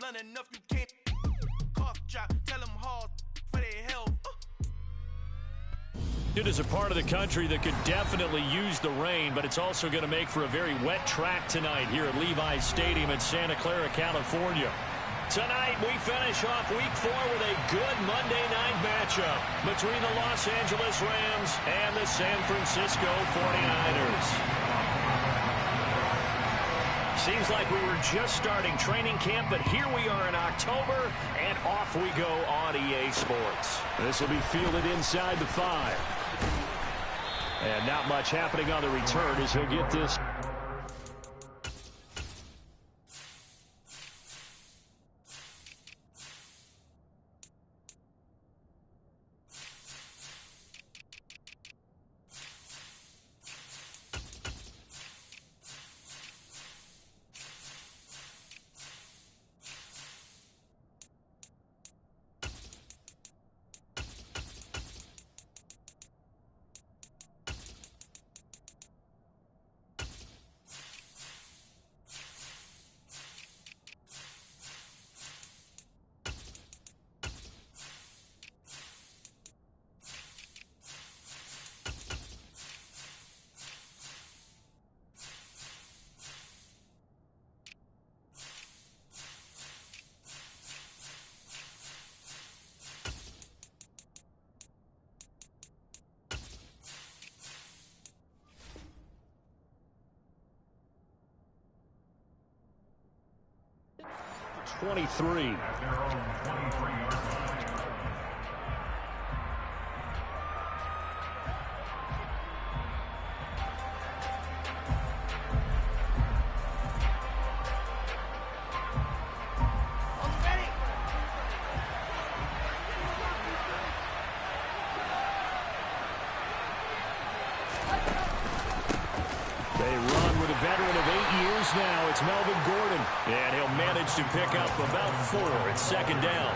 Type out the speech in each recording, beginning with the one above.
blunt enough, you can't cough drop. Tell them hard for their health. It is a part of the country that could definitely use the rain, but it's also going to make for a very wet track tonight here at Levi's Stadium in Santa Clara, California. Tonight, we finish off Week 4 with a good Monday night matchup between the Los Angeles Rams and the San Francisco 49ers. Seems like we were just starting training camp, but here we are in October, and off we go on EA Sports. This will be fielded inside the 5. And not much happening on the return as he'll get this. '23. Now it's Melvin Gordon, and he'll manage to pick up about 4 at second down.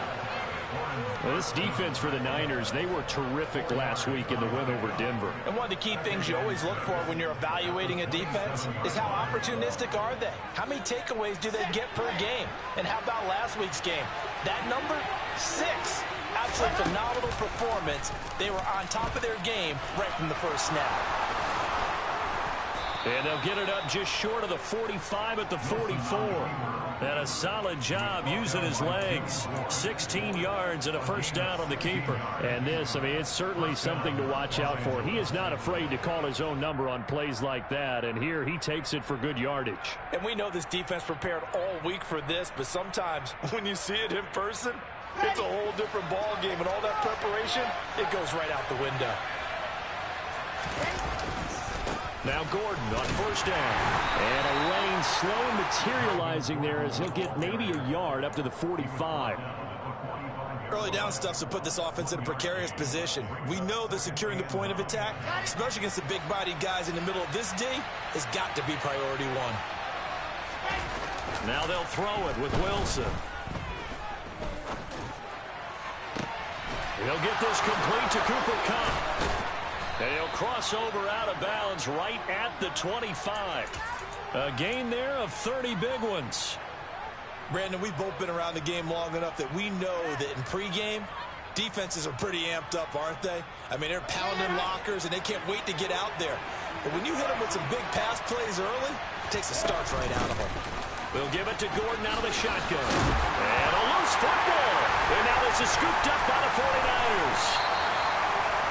Well, this defense for the Niners, they were terrific last week in the win over Denver. And one of the key things you always look for when you're evaluating a defense is how opportunistic are they? How many takeaways do they get per game? And how about last week's game? That number, 6. Absolutely phenomenal performance. They were on top of their game right from the first snap. And they'll get it up just short of the 45 at the 44. And a solid job using his legs. 16 yards and a first down on the keeper. And this, I mean, it's certainly something to watch out for. He is not afraid to call his own number on plays like that. And here he takes it for good yardage. And we know this defense prepared all week for this, but sometimes when you see it in person, it's a whole different ball game. And all that preparation, it goes right out the window. Now Gordon on first down. And a lane slow materializing there as he'll get maybe a yard up to the 45. Early down stuff to put this offense in a precarious position. We know that securing the point of attack, especially against the big-bodied guys in the middle of this D, has got to be priority 1. Now they'll throw it with Wilson. He'll get this complete to Cooper Kupp. And he'll cross over out of bounds right at the 25. A gain there of 30 big ones. Brandon, we've both been around the game long enough that we know that in pregame, defenses are pretty amped up, aren't they? I mean, they're pounding lockers, and they can't wait to get out there. But when you hit them with some big pass plays early, it takes the starch right out of them. We'll give it to Gordon out of the shotgun. And a loose football. And now this is scooped up by the 49ers.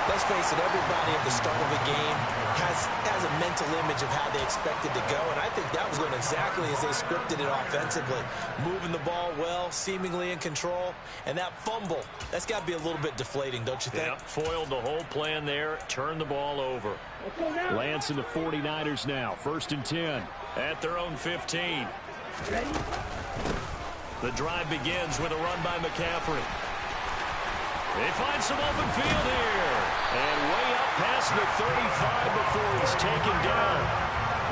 Let's face it, everybody at the start of a game has a mental image of how they expected to go, and I think that was going exactly as they scripted it offensively. Moving the ball well, seemingly in control, and that fumble, that's got to be a little bit deflating, don't you think? Yeah, foiled the whole plan there, turned the ball over. Lance and the 49ers now, 1st and 10 at their own 15. Ready? The drive begins with a run by McCaffrey. They find some open field here. And way up past the 35 before he's taken down.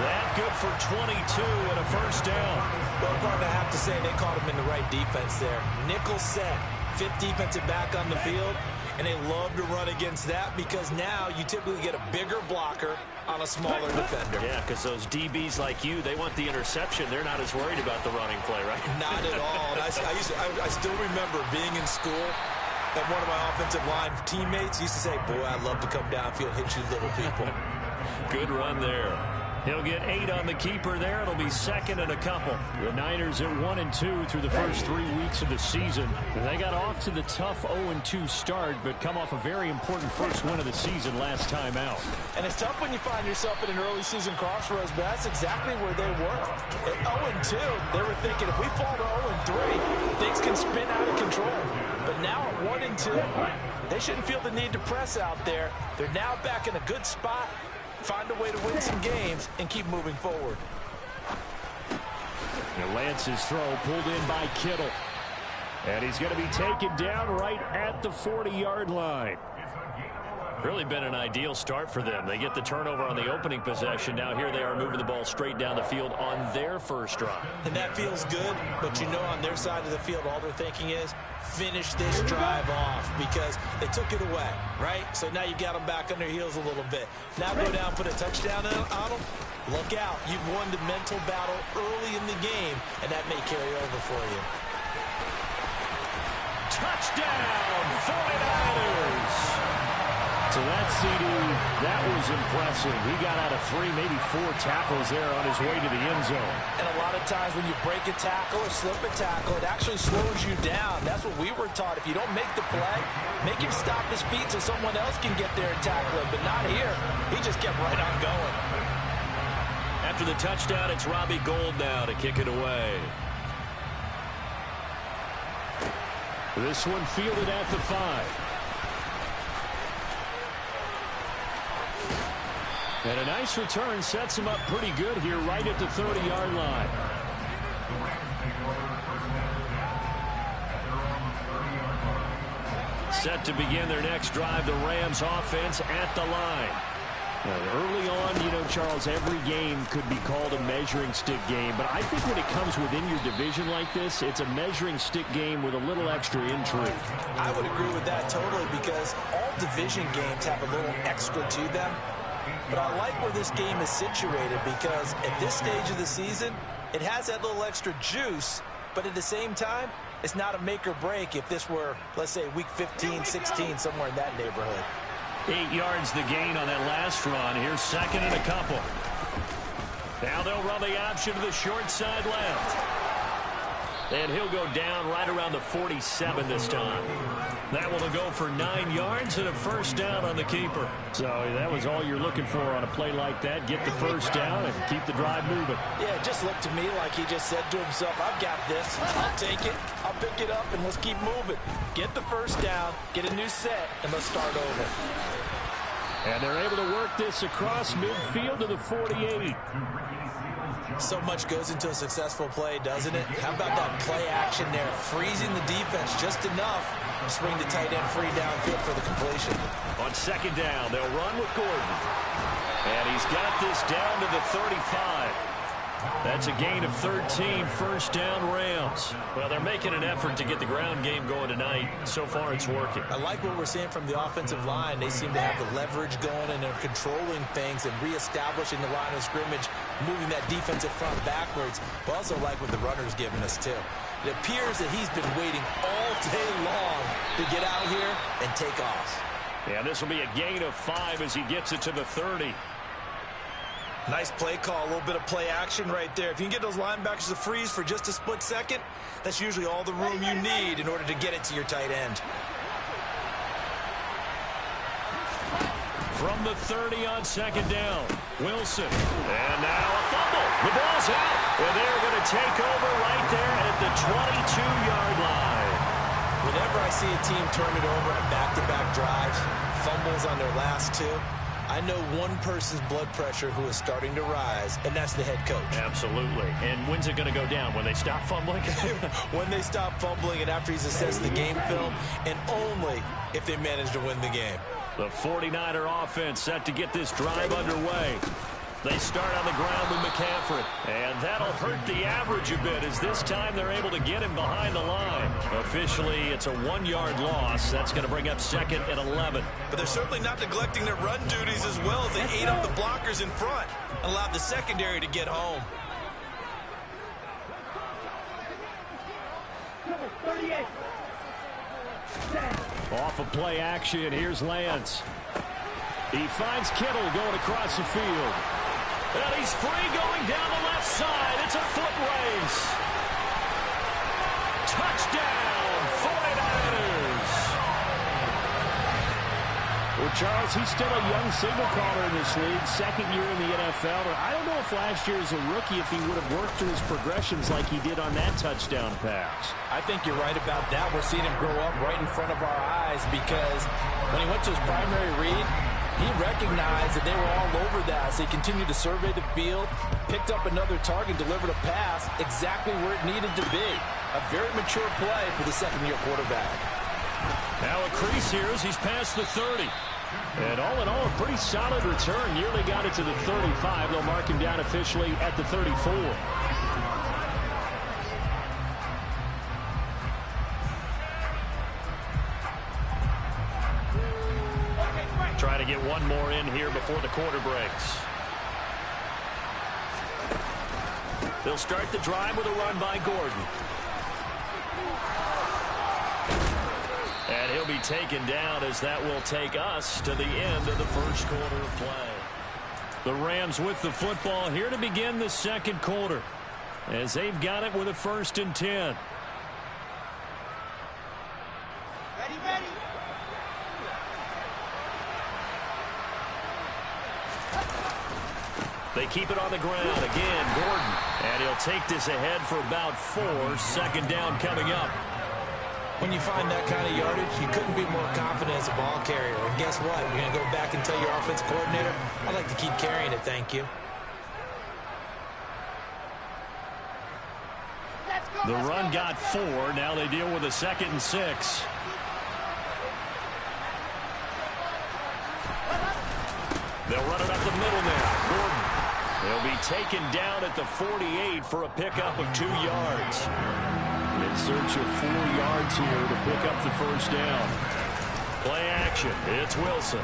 That good for 22 and a first down. Well, partner, I have to say they caught him in the right defense there. Nickel set, 5th defensive back on the field. And they love to run against that because now you typically get a bigger blocker on a smaller defender. Yeah, because those DBs like you, they want the interception. They're not as worried about the running play, right? Not at all. And I still remember being in school, and one of my offensive line teammates used to say, boy, I'd love to come downfield and hit you little people. Good run there. He'll get 8 on the keeper there. It'll be second and a couple. The Niners at 1-2 through the first 3 weeks of the season. And they got off to the tough 0-2 start, but come off a very important first win of the season last time out. And it's tough when you find yourself in an early season crossroads, but that's exactly where they were. At 0-2, they were thinking, if we fall to 0-3, things can spin out of control. But now at 1-2, they shouldn't feel the need to press out there. They're now back in a good spot. Find a way to win some games and keep moving forward. And Lance's throw pulled in by Kittle. And he's going to be taken down right at the 40-yard line. Really been an ideal start for them. They get the turnover on the opening possession. Now here they are moving the ball straight down the field on their first drive. And that feels good, but you know on their side of the field all they're thinking is finish this drive off because they took it away, right? So now you've got them back on their heels a little bit. Now go down, put a touchdown on them. Look out. You've won the mental battle early in the game, and that may carry over for you. Touchdown, 49ers! So that CD, that was impressive. He got out of 3, maybe 4 tackles there on his way to the end zone. And a lot of times when you break a tackle or slip a tackle, it actually slows you down. That's what we were taught. If you don't make the play, make him stop his feet so someone else can get there and tackle him. But not here. He just kept right on going. After the touchdown, it's Robbie Gould now to kick it away. This one fielded at the 5. And a nice return sets him up pretty good here right at the 30-yard line. Set to begin their next drive, the Rams offense at the line. Now, early on, you know, Charles, every game could be called a measuring stick game. But I think when it comes within your division like this, it's a measuring stick game with a little extra intrigue. I would agree with that totally because all division games have a little extra to them. But I like where this game is situated because at this stage of the season, it has that little extra juice, but at the same time, it's not a make or break if this were, let's say, week 15, 16, somewhere in that neighborhood. 8 yards the gain on that last run. Here's second and a couple. Now they'll run the option to the short side left. And he'll go down right around the 47 this time. That will go for 9 yards and a first down on the keeper. So that was all you're looking for on a play like that. Get the first down and keep the drive moving. Yeah, it just looked to me like he just said to himself, I've got this. I'll take it. I'll pick it up, and let's keep moving. Get the first down, get a new set, and let's start over. And they're able to work this across midfield to the 48. So much goes into a successful play, doesn't it? How about that play action there? Freezing the defense just enough to swing the tight end free downfield for the completion. On second down, they'll run with Gordon. And he's got this down to the 35. That's a gain of 13, first down Rams. Well, they're making an effort to get the ground game going tonight. So far, it's working. I like what we're seeing from the offensive line. They seem to have the leverage going, and they're controlling things and reestablishing the line of scrimmage, moving that defensive front backwards. But also like what the runner's giving us, too. It appears that he's been waiting all day long to get out here and take off. Yeah, this will be a gain of 5 as he gets it to the 30. Nice play call, a little bit of play action right there. If you can get those linebackers to freeze for just a split second, that's usually all the room you need in order to get it to your tight end. From the 30 on second down, Wilson. And now a fumble. The ball's out. And they're going to take over right there at the 22-yard line. Whenever I see a team turn it over on back-to-back drives, fumbles on their last 2, I know one person's blood pressure who is starting to rise, and that's the head coach. Absolutely. And when's it going to go down? When they stop fumbling? When they stop fumbling and after he's assessed the game film, and only if they manage to win the game. The 49er offense set to get this drive underway. They start on the ground with McCaffrey. And that'll hurt the average a bit as this time they're able to get him behind the line. Officially, it's a 1-yard loss. That's going to bring up second and 11. But they're certainly not neglecting their run duties as well as they ate up the blockers in front and allowed the secondary to get home. Off of play action, here's Lance. He finds Kittle going across the field. And he's free going down the left side. It's a foot race. Touchdown, 49ers. Well, Charles, he's still a young signal caller in this league, second year in the NFL. But I don't know if last year as a rookie, if he would have worked through his progressions like he did on that touchdown pass. I think you're right about that. We're seeing him grow up right in front of our eyes because when he went to his primary read, he recognized that they were all over that, so he continued to survey the field, picked up another target, delivered a pass exactly where it needed to be. A very mature play for the second-year quarterback. Now a crease here as he's past the 30. And all in all, a pretty solid return. Nearly got it to the 35. They'll mark him down officially at the 34. Trying to get one more in here before the quarter breaks. They'll start the drive with a run by Gordon. And he'll be taken down as that will take us to the end of the first quarter of play. The Rams with the football here to begin the second quarter as they've got it with a 1st and 10. Ready. They keep it on the ground. Again, Gordon. And he'll take this ahead for about 4. 2nd down coming up. When you find that kind of yardage, you couldn't be more confident as a ball carrier. And guess what? You're going to go back and tell your offensive coordinator, I'd like to keep carrying it, thank you. The run got 4. Now they deal with a 2nd and 6. They'll run it up the middle now. Gordon. They'll be taken down at the 48 for a pickup of 2 yards. In search of 4 yards here to pick up the 1st down. Play action. It's Wilson.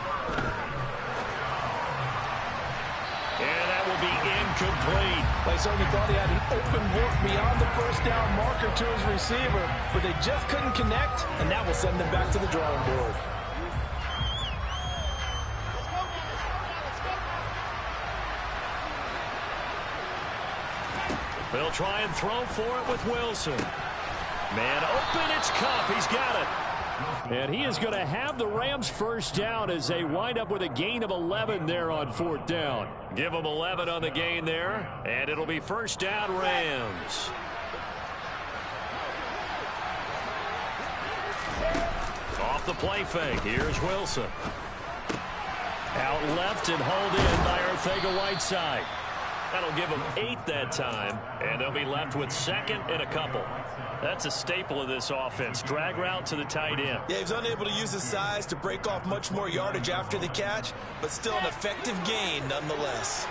And that will be incomplete. They certainly thought he had an open look beyond the 1st down marker to his receiver, but they just couldn't connect, and that will send them back to the drawing board. They'll try and throw for it with Wilson. Man open, it's Cup. He's got it. And he is going to have the Rams 1st down as they wind up with a gain of 11 there on 4th down. Give them 11 on the gain there, and it'll be 1st down Rams. Off the play fake. Here's Wilson. Out left and hauled in by Arcega-Whiteside. That'll give them 8 that time, and they'll be left with 2nd and a couple. That's a staple of this offense. Drag route to the tight end. Yeah, he's unable to use his size to break off much more yardage after the catch, but still an effective gain nonetheless.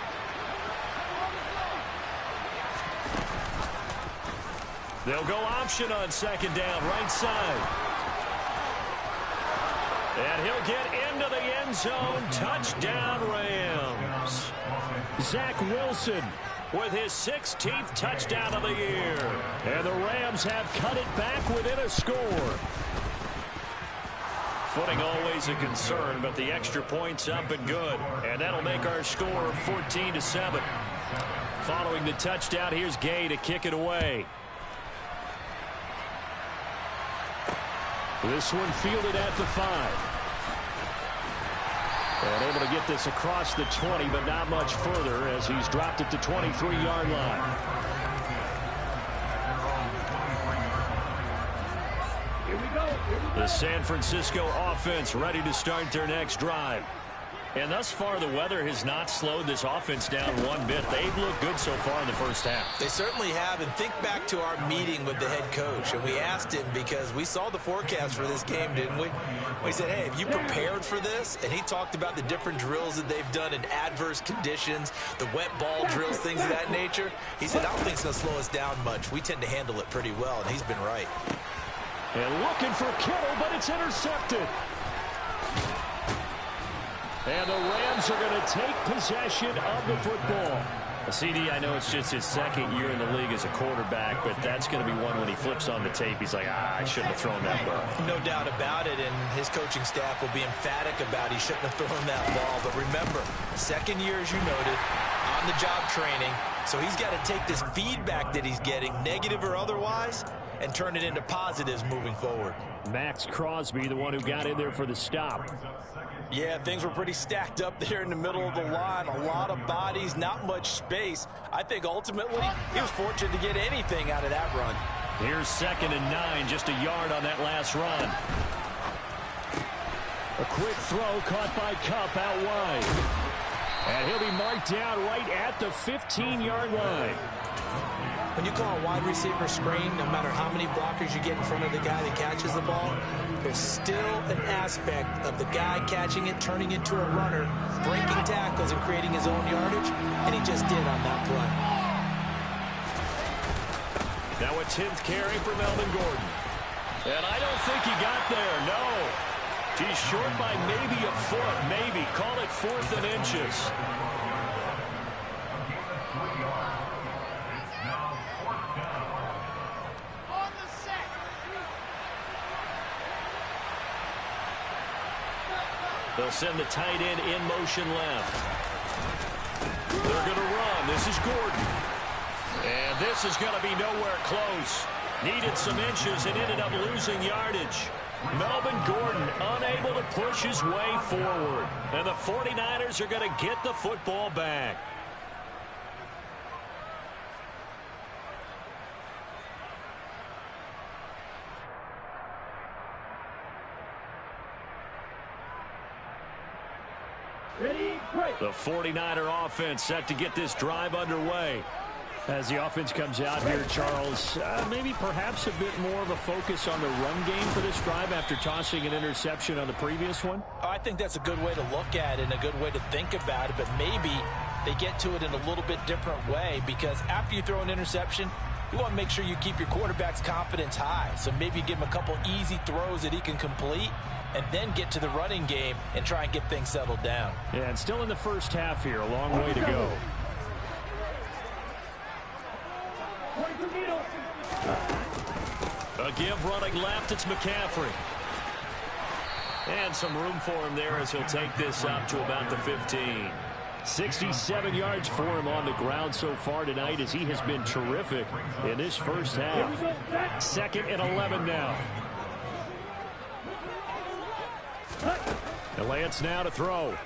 They'll go option on 2nd down, right side. And he'll get into the end zone. Touchdown, Rams. Zach Wilson with his 16th touchdown of the year. And the Rams have cut it back within a score. Footing always a concern, but the extra point's up and good. And that'll make our score 14-7. Following the touchdown, here's Gay to kick it away. This one fielded at the 5. And able to get this across the 20, but not much further as he's dropped it to 23-yard line. Here we go. The San Francisco offense ready to start their next drive. And thus far, the weather has not slowed this offense down one bit. They've looked good so far in the 1st half. They certainly have, and think back to our meeting with the head coach, and we asked him because we saw the forecast for this game, didn't we? We said, hey, have you prepared for this? And he talked about the different drills that they've done in adverse conditions, the wet ball drills, things of that nature. He said, I don't think it's going to slow us down much. We tend to handle it pretty well, and he's been right. And looking for Kittle, but it's intercepted. And the Rams are going to take possession of the football. CD, I know it's just his second year in the league as a quarterback, but that's going to be one when he flips on the tape. He's like, I shouldn't have thrown that ball. No doubt about it, and his coaching staff will be emphatic about he shouldn't have thrown that ball. But remember, second year, as you noted, on-the-job training, so he's got to take this feedback that he's getting, negative or otherwise, and turn it into positives moving forward. Max Crosby, the one who got in there for the stop. Yeah, things were pretty stacked up there in the middle of the line. A lot of bodies, not much space. I think ultimately he was fortunate to get anything out of that run. Here's 2nd and 9, just a yard on that last run. A quick throw caught by Kupp out wide. And he'll be marked down right at the 15-yard line. When you call a wide receiver screen, no matter how many blockers you get in front of the guy that catches the ball, there's still an aspect of the guy catching it, turning into a runner, breaking tackles and creating his own yardage, and he just did on that play. Now a 10th carry for Melvin Gordon. And I don't think he got there, no. He's short by maybe a foot, maybe. Call it 4th and inches. They'll send the tight end in motion left. They're going to run. This is Gordon. And this is going to be nowhere close. Needed some inches and ended up losing yardage. Melvin Gordon unable to push his way forward. And the 49ers are going to get the football back. The 49er offense set to get this drive underway. As the offense comes out here, Charles, maybe perhaps a bit more of a focus on the run game for this drive after tossing an interception on the previous one? I think that's a good way to look at it and a good way to think about it, but maybe they get to it in a little bit different way, because after you throw an interception, you want to make sure you keep your quarterback's confidence high. So maybe give him a couple easy throws that he can complete, and then get to the running game and try and get things settled down. Yeah, and still in the first half here. A long way to go. A give running left. It's McCaffrey. And some room for him there as he'll take this up to about the 15. 67 yards for him on the ground so far tonight, as he has been terrific in this first half. 2nd and 11 now. And Lance now to throw.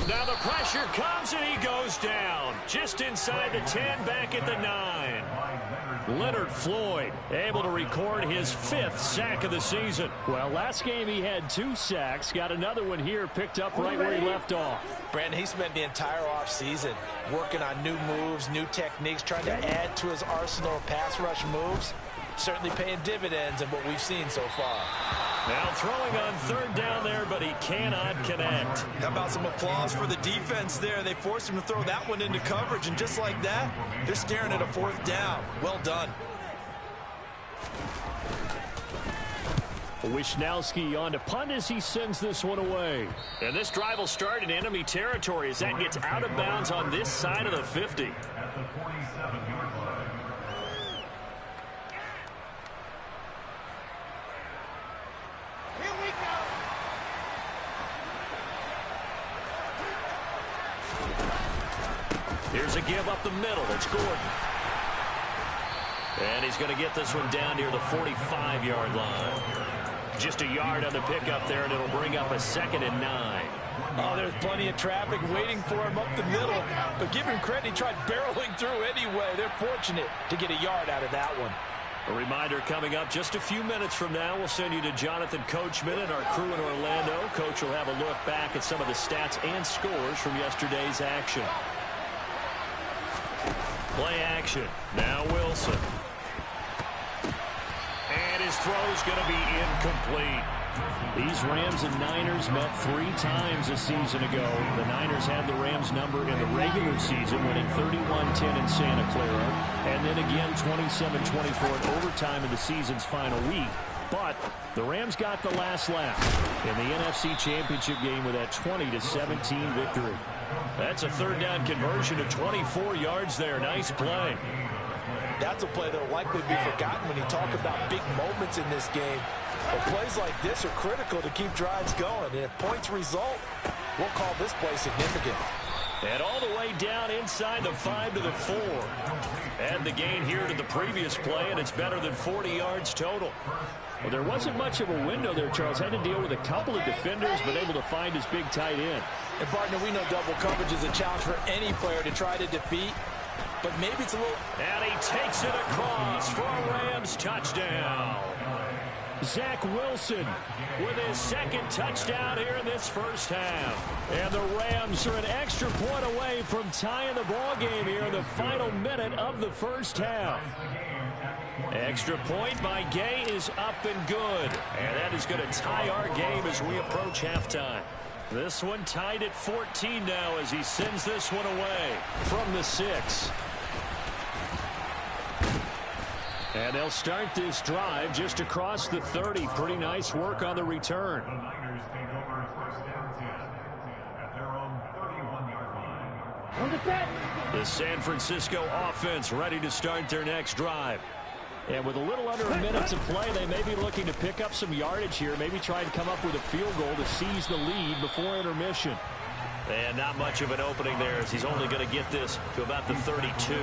Now the pressure comes and he goes down. Just inside the 10, back at the 9. Leonard Floyd able to record his 5th sack of the season. Well, last game he had 2 sacks. Got another one here, picked up right where he left off. Brandon, he spent the entire offseason working on new moves, new techniques, trying to add to his arsenal of pass rush moves. Certainly paying dividends in what we've seen so far. Now throwing on 3rd down there, but he cannot connect. How about some applause for the defense there? They forced him to throw that one into coverage, and just like that, they're staring at a 4th down. Well done. Wishnowski on to punt as he sends this one away. And this drive will start in enemy territory as that gets out of bounds on this side of the 50. Here's a give up the middle. It's Gordon. And he's going to get this one down near the 45-yard line. Just a yard on the pickup there, and it'll bring up a 2nd and 9. Oh, there's plenty of traffic waiting for him up the middle. But give him credit, he tried barreling through anyway. They're fortunate to get a yard out of that one. A reminder coming up just a few minutes from now. We'll send you to Jonathan Coachman and our crew in Orlando. Coach will have a look back at some of the stats and scores from yesterday's action. Play action. Now Wilson. And his throw's going to be incomplete. These Rams and Niners met 3 times a season ago. The Niners had the Rams number in the regular season, winning 31-10 in Santa Clara, and then again 27-24 in overtime in the season's final week. But the Rams got the last laugh in the NFC Championship game with that 20-17 victory. That's a third down conversion of 24 yards there. Nice play. That's a play that will likely be forgotten when you talk about big moments in this game. But plays like this are critical to keep drives going. And if points result, we'll call this play significant. And all the way down inside the 5 to the 4. Add the gain here to the previous play, and it's better than 40 yards total. Well, there wasn't much of a window there, Charles. Had to deal with a couple of defenders, but able to find his big tight end. And, partner, we know double coverage is a challenge for any player to try to defeat. But maybe it's a little... And he takes it across for a Rams touchdown. Zach Wilson with his second touchdown here in this first half. And the Rams are an extra point away from tying the ball game here in the final minute of the first half. Extra point by Gay is up and good. And that is going to tie our game as we approach halftime. This one tied at 14 now as he sends this one away from the 6. And they'll start this drive just across the 30. Pretty nice work on the return. The San Francisco offense ready to start their next drive. And with a little under a minute to play, they may be looking to pick up some yardage here. Maybe try to come up with a field goal to seize the lead before intermission. And not much of an opening there as he's only going to get this to about the 32.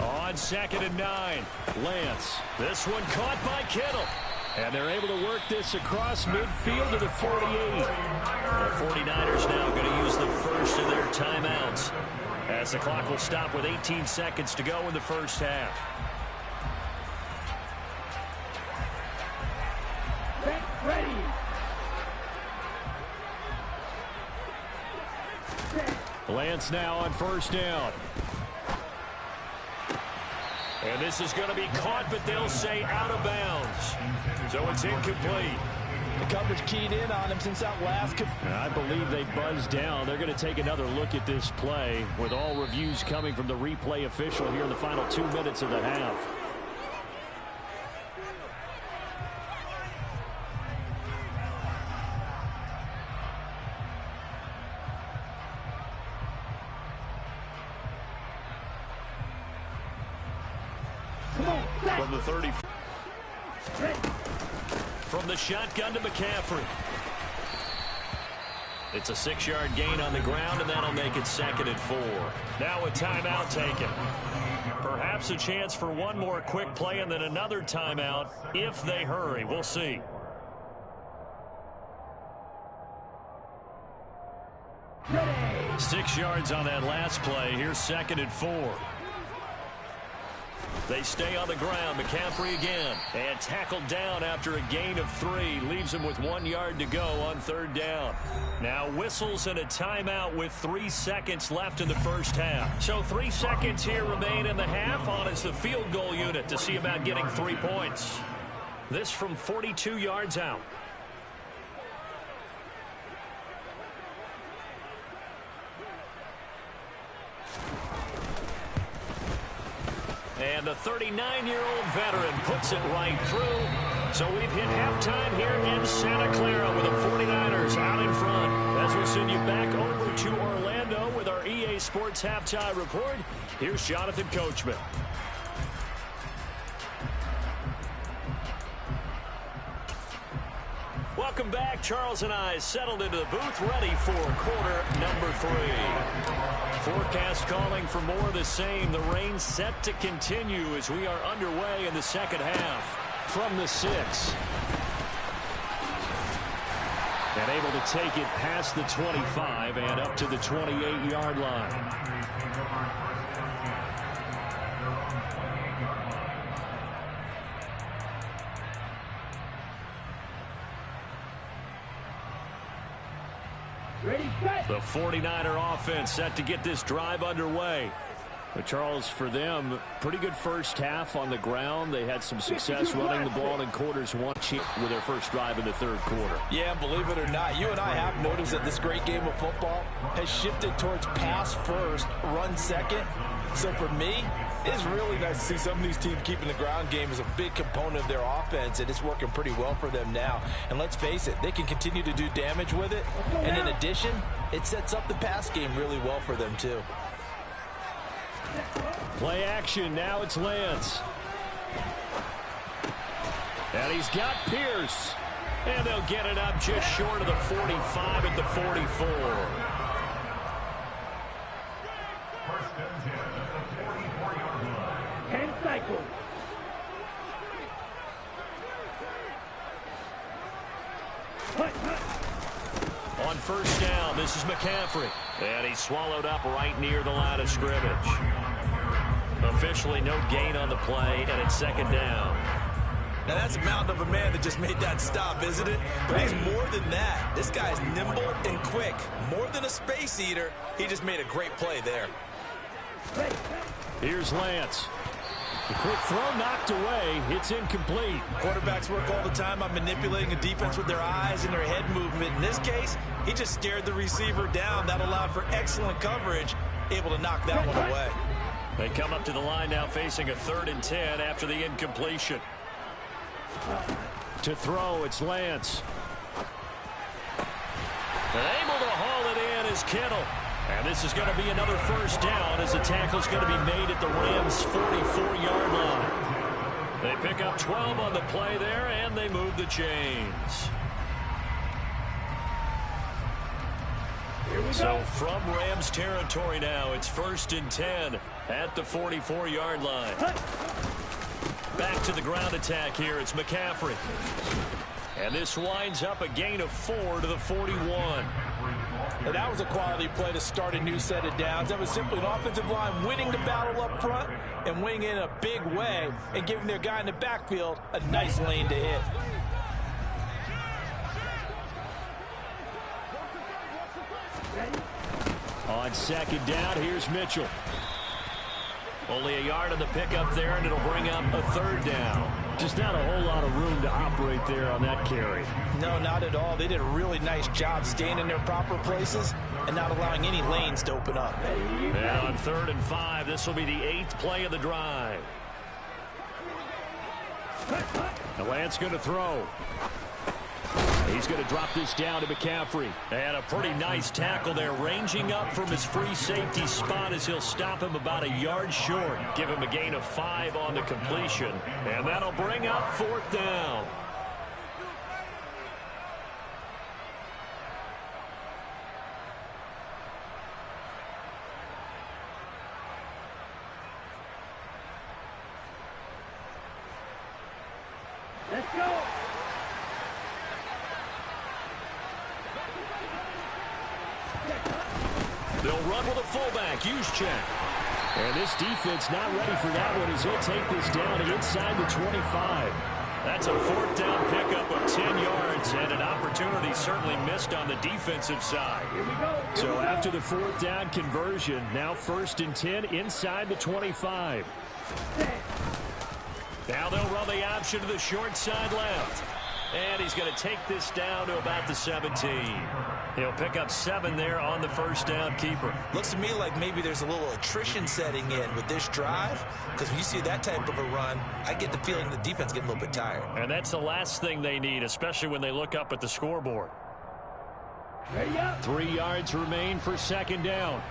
On 2nd and 9, Lance. This one caught by Kittle. And they're able to work this across midfield to the 48. The 49ers now going to use the first of their timeouts as the clock will stop with 18 seconds to go in the first half. Ready. Lance now on first down. And this is going to be caught, but they'll say out of bounds. So it's incomplete. The coverage keyed in on him since that last... I believe they buzzed down. They're going to take another look at this play with all reviews coming from the replay official here in the final 2 minutes of the half. From the 30. From the shotgun to McCaffrey. It's a 6-yard gain on the ground, and that'll make it 2nd and 4. Now a timeout taken. Perhaps a chance for one more quick play and then another timeout if they hurry. We'll see. Ready. 6 yards on that last play. Here's 2nd and 4. They stay on the ground. McCaffrey again. And tackled down after a gain of 3. Leaves him with 1 yard to go on 3rd down. Now whistles and a timeout with 3 seconds left in the first half. So 3 seconds here remain in the half. On is the field goal unit to see about getting 3 points. This from 42 yards out. And the 39-year-old veteran puts it right through. So we've hit halftime here in Santa Clara with the 49ers out in front. As we send you back over to Orlando with our EA Sports Halftime Report, here's Jonathan Coachman. Welcome back. Charles and I settled into the booth, ready for quarter number 3. Forecast calling for more of the same. The rain set to continue as we are underway in the second half. From the 6. And able to take it past the 25 and up to the 28-yard line. Ready, set. The 49er offense set to get this drive underway. But Charles, for them, pretty good first half on the ground. They had some success running the ball in quarters 1 with their first drive in the 3rd quarter. Yeah, believe it or not, you and I have noticed that this great game of football has shifted towards pass first, run second. So for me, It's really nice to see some of these teams keeping the ground game as a big component of their offense, and it's working pretty well for them now. And let's face it, they can continue to do damage with it. And in addition, it sets up the pass game really well for them, too. Play action. Now it's Lance. And he's got Pierce. And they'll get it up just short of the 45 at the 44. Cycle. On first down, this is McCaffrey. And he's swallowed up right near the line of scrimmage. Officially no gain on the play, and it's second down. Now that's a mountain of a man that just made that stop, isn't it? But he's more than that. This guy's nimble and quick. More than a space eater, he just made a great play there. Here's Lance. The quick throw knocked away. It's incomplete. Quarterbacks work all the time on manipulating a defense with their eyes and their head movement. In this case, he just stared the receiver down. That allowed for excellent coverage, able to knock that one away. They come up to the line now facing a 3rd and 10 after the incompletion. To throw, it's Lance. And able to haul it in is Kittle. And this is going to be another first down as the tackle's going to be made at the Rams' 44-yard line. They pick up 12 on the play there, and they move the chains. So from Rams territory now, it's 1st and 10 at the 44-yard line. Back to the ground attack here. It's McCaffrey. And this winds up a gain of 4 to the 41. And that was a quality play to start a new set of downs. That was simply an offensive line winning the battle up front and winning in a big way and giving their guy in the backfield a nice lane to hit. On second down, here's Mitchell. Only a yard on the pickup there, and it'll bring up a 3rd down. Just not a whole lot of room to operate there on that carry. No, not at all. They did a really nice job staying in their proper places and not allowing any lanes to open up. And on 3rd and 5, this will be the 8th play of the drive. The Lance going to throw. He's going to drop this down to McCaffrey. And a pretty nice tackle there, ranging up from his free safety spot as he'll stop him about a yard short. Give him a gain of 5 on the completion. And that'll bring up 4th down. Let's go. They'll run with a fullback. Use check. And this defense not ready for that one as he'll take this down inside the 25. That's a 4th down pickup of 10 yards and an opportunity certainly missed on the defensive side. So after the 4th down conversion, now 1st and 10 inside the 25. Now they'll run the option to the short side left. And he's going to take this down to about the 17. He'll pick up 7 there on the first down keeper. Looks to me like maybe there's a little attrition setting in with this drive, because when you see that type of a run, I get the feeling the defense getting a little bit tired. And that's the last thing they need, especially when they look up at the scoreboard. 3 yards remain for second down.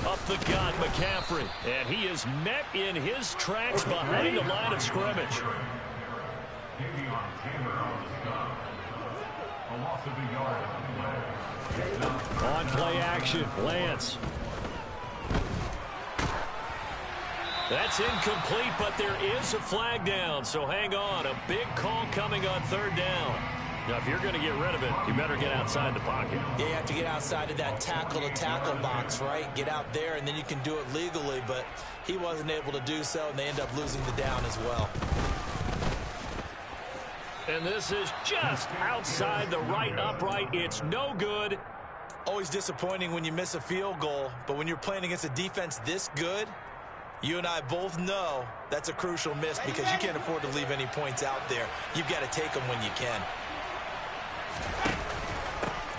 Up the gut, McCaffrey. And he is met in his tracks behind the line of scrimmage. On play action, Lance. That's incomplete, but there is a flag down, so hang on. A big call coming on 3rd down. Now, if you're going to get rid of it, you better get outside the pocket. Yeah, you have to get outside of that tackle-to-tackle box, right? Get out there, and then you can do it legally, but he wasn't able to do so, and they end up losing the down as well. And this is just outside the right upright. It's no good. Always disappointing when you miss a field goal, but when you're playing against a defense this good, you and I both know that's a crucial miss because you can't afford to leave any points out there. You've got to take them when you can.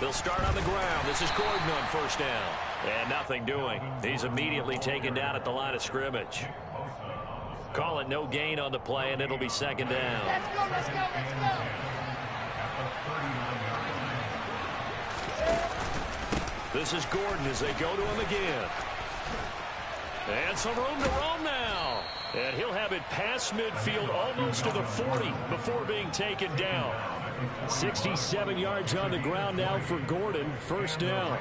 They'll start on the ground. This is Gordon on first down. And nothing doing. He's immediately taken down at the line of scrimmage. Call it no gain on the play, and it'll be second down. Let's go, let's go, let's go. This is Gordon as they go to him again. And some room to roam now. And he'll have it past midfield almost to the 40 before being taken down. 67 yards on the ground now for Gordon. First down.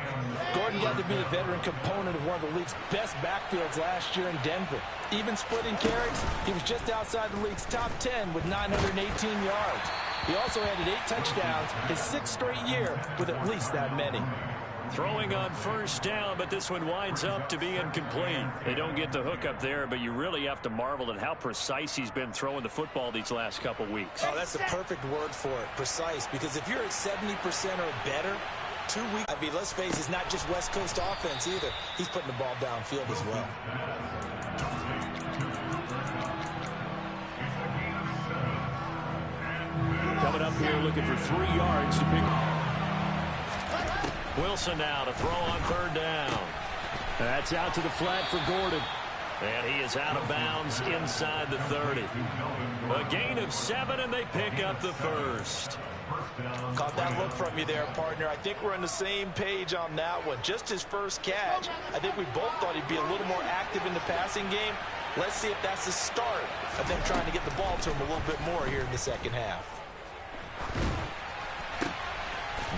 Gordon got to be the veteran component of one of the league's best backfields last year in Denver. Even splitting carries, he was just outside the league's top 10 with 918 yards. He also added 8 touchdowns his 6th straight year with at least that many. Throwing on first down, but this one winds up to be incomplete. They don't get the hook up there, but you really have to marvel at how precise he's been throwing the football these last couple weeks. Oh, that's the perfect word for it, precise, because if you're at 70% or better, 2 weeks, I mean, let's face it, it's not just West Coast offense either. He's putting the ball downfield as well. Coming up here looking for 3 yards to pick. Wilson now to throw on third down. That's out to the flat for Gordon. And he is out of bounds inside the 30. A gain of 7, and they pick up the first. Caught that look from you there, partner. I think we're on the same page on that one. Just his first catch. I think we both thought he'd be a little more active in the passing game. Let's see if that's the start of them trying to get the ball to him a little bit more here in the second half.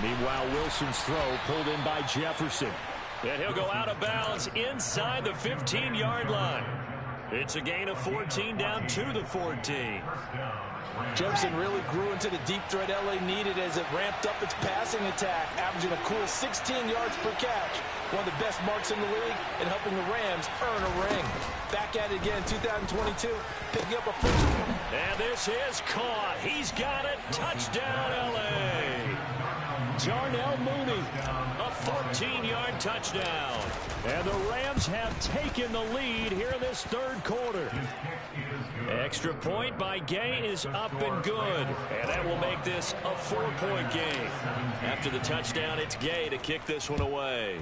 Meanwhile, Wilson's throw pulled in by Jefferson. And he'll go out of bounds inside the 15-yard line. It's a gain of 14 down to the 14. Jefferson really grew into the deep threat LA needed as it ramped up its passing attack, averaging a cool 16 yards per catch. One of the best marks in the league and helping the Rams earn a ring. Back at it again in 2022, picking up a first. And this is caught. He's got it. Touchdown, LA. Darnell Mooney. A 14-yard touchdown. And the Rams have taken the lead here in this third quarter. Extra point by Gay is up and good. And that will make this a 4-point game. After the touchdown, it's Gay to kick this one away.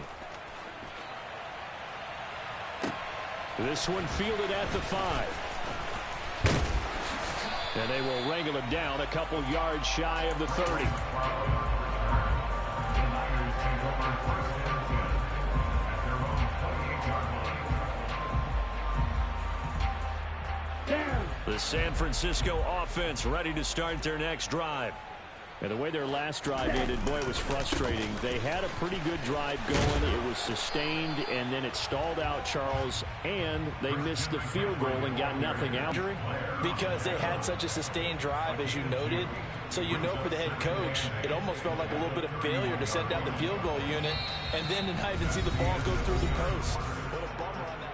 This one fielded at the 5. And they will wrangle him down a couple yards shy of the 30. The San Francisco offense ready to start their next drive. And the way their last drive ended, boy, it was frustrating. They had a pretty good drive going. It was sustained, and then it stalled out, Charles, and they missed the field goal and got nothing out. Because they had such a sustained drive, as you noted. So you know for the head coach, it almost felt like a little bit of failure to send out the field goal unit and then to not even see the ball go through the post. What a bummer on that.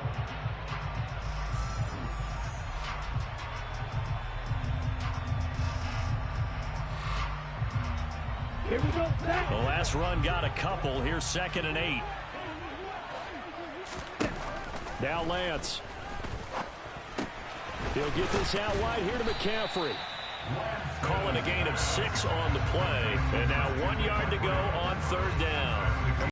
Here we go. The last run got a couple. Here's 2nd and 8. Now Lance. He'll get this out wide here to McCaffrey. Calling a gain of 6 on the play. And now 1 yard to go on third down.